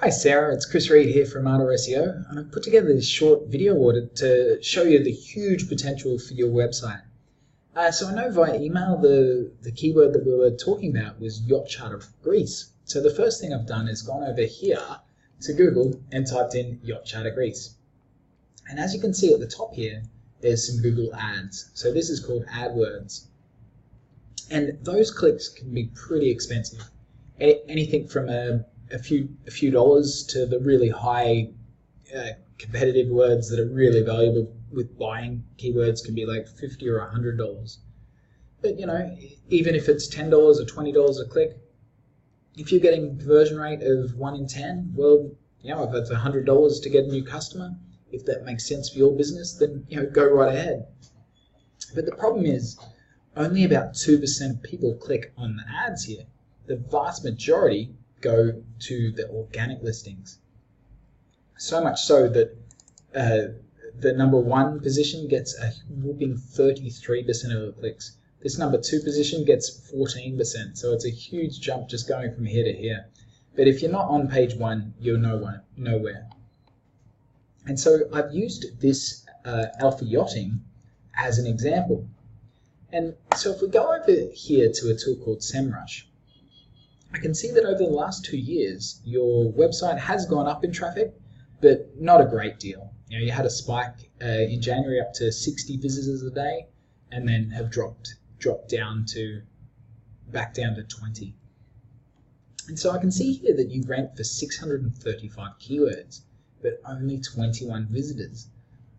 Hi Sarah, it's Chris Reed here from Arto SEO, and I've put together this short video audit to show you the huge potential for your website. So I know via email the keyword that we were talking about was yacht charter Greece. So the first thing I've done is gone over here to Google and typed in yacht charter Greece. And as you can see at the top here, there's some Google ads. So this is called AdWords. And those clicks can be pretty expensive. Anything from a few dollars to the really high competitive words that are really valuable with buying keywords can be like $50 or $100. But even if it's $10 or $20 a click, if you're getting a conversion rate of 1 in 10, well, if it's $100 to get a new customer, if that makes sense for your business, then go right ahead. But the problem is only about 2% of people click on the ads here. The vast majority go to the organic listings. So much so that the number 1 position gets a whooping 33% of the clicks. This number 2 position gets 14%, so it's a huge jump just going from here to here. But if you're not on page 1, you're nowhere. And so I've used this alpha yachting as an example. And so if we go over here to a tool called semrush, I can see that over the last 2 years, your website has gone up in traffic, but not a great deal. You had a spike in January up to 60 visitors a day, and then have dropped back down to 20. And so I can see here that you rank for 635 keywords, but only 21 visitors.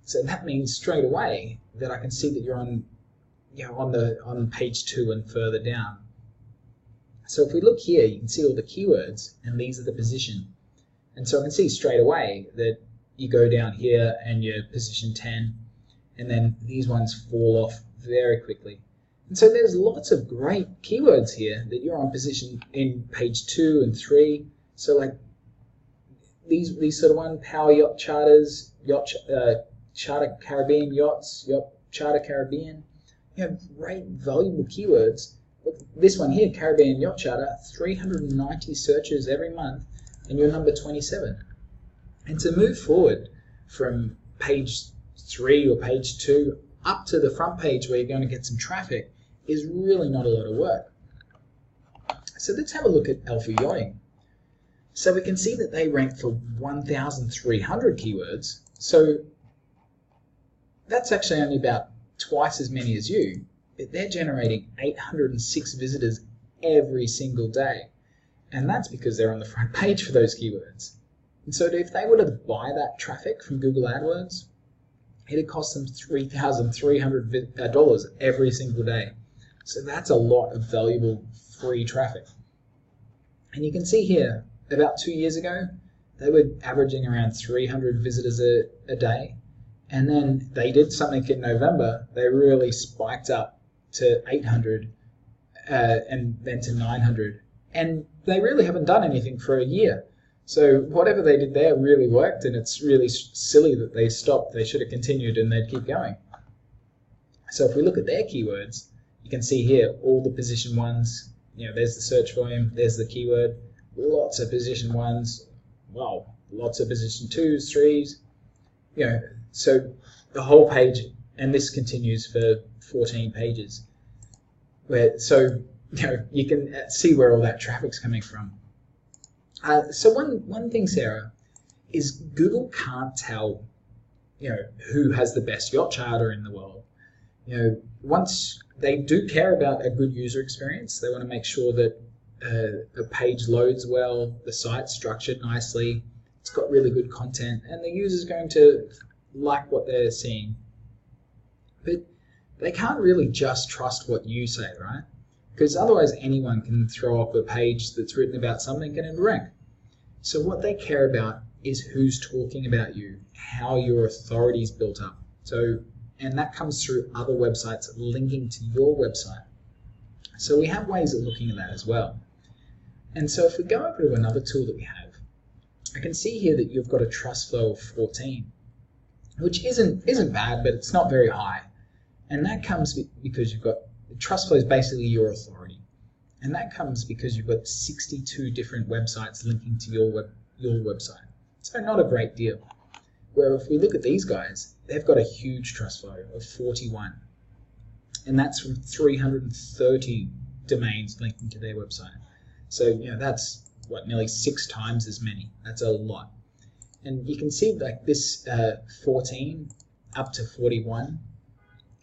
So that means straight away that I can see that you're on page 2 and further down. So if we look here, you can see all the keywords, and these are the position. And so I can see straight away that you go down here and you're position 10, and then these ones fall off very quickly. And so there's lots of great keywords here that you're on position in page 2 and 3. So like these sort of one, power yacht charters, charter Caribbean yachts, yacht charter Caribbean. Great valuable keywords. Look, this one here, Caribbean yacht charter, 390 searches every month, and you're number 27. And to move forward from page 3 or page 2 up to the front page where you're going to get some traffic is really not a lot of work. So let's have a look at alpha yachting. So we can see that they rank for 1,300 keywords. So that's actually only about twice as many as you, but they're generating 806 visitors every single day. And that's because they're on the front page for those keywords. And so if they were to buy that traffic from Google AdWords, it'd cost them $3,300 every single day. So that's a lot of valuable free traffic. And you can see here, about 2 years ago, they were averaging around 300 visitors a day. And then they did something in November. They really spiked up to 800 and then to 900. And they really haven't done anything for a year. So whatever they did there really worked, and it's really silly that they stopped. They should have continued and they'd keep going. So if we look at their keywords, you can see here all the position ones. There's the search volume, there's the keyword, lots of position ones, wow, lots of position 2s, 3s. So the whole page, and this continues for 14 pages. So you can see where all that traffic's coming from. So one thing, Sarah, is Google can't tell who has the best yacht charter in the world. Once they do care about a good user experience, they want to make sure that a page loads well, the site's structured nicely, it's got really good content, and the user's going to like what they're seeing. But they can't really just trust what you say, right? Because otherwise anyone can throw up a page that's written about something and it'll rank. So what they care about is who's talking about you, how your authority is built up. And that comes through other websites linking to your website. So we have ways of looking at that as well. And so if we go over to another tool that we have, I can see here that you've got a trust flow of 14, which isn't bad, but it's not very high. And that comes because you've got, trust flow is basically your authority. And that comes because you've got 62 different websites linking to your your website. So not a great deal. Where if we look at these guys, they've got a huge trust flow of 41. And that's from 330 domains linking to their website. So, that's nearly 6 times as many. That's a lot. And you can see like this 14 up to 41,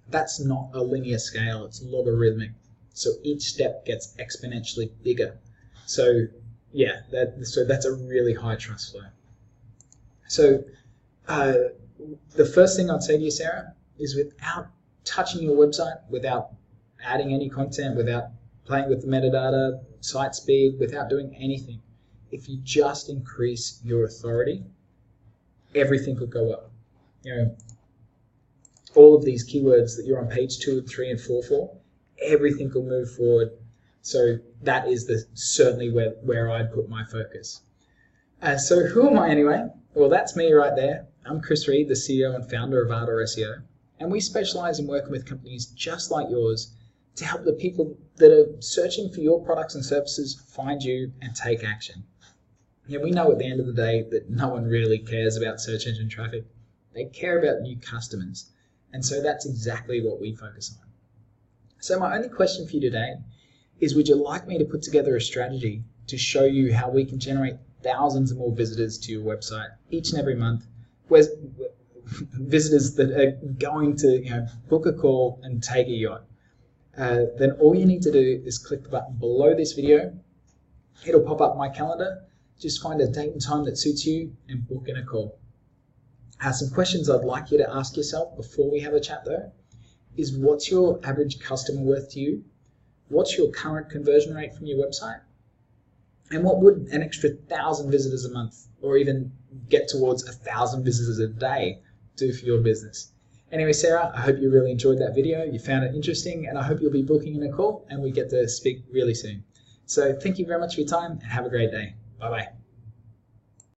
that's not a linear scale, it's logarithmic. So each step gets exponentially bigger. So that's a really high trust flow. So the first thing I'd say to you, Sarah, is without touching your website, without adding any content, without playing with the metadata, site speed, without doing anything, if you just increase your authority, everything could go up. All of these keywords that you're on page 2, 3, and 4 for, everything will move forward. So that is certainly where I'd put my focus. So who am I anyway? Well, that's me right there. I'm Chris Reed, the CEO and founder of Ardor SEO, and we specialize in working with companies just like yours to help the people that are searching for your products and services find you and take action. We know at the end of the day that no one really cares about search engine traffic. They care about new customers. And so that's exactly what we focus on. So my only question for you today is, would you like me to put together a strategy to show you how we can generate thousands of more visitors to your website each and every month, where visitors that are going to book a call and take a yacht? Then all you need to do is click the button below this video. It'll pop up my calendar. Just find a date and time that suits you and book in a call. Some questions I'd like you to ask yourself before we have a chat though is, what's your average customer worth to you? What's your current conversion rate from your website? And what would an extra 1,000 visitors a month, or even get towards 1,000 visitors a day, do for your business? Anyway, Sarah, I hope you really enjoyed that video. You found it interesting, and I hope you'll be booking in a call and we get to speak really soon. So thank you very much for your time and have a great day. Bye-bye.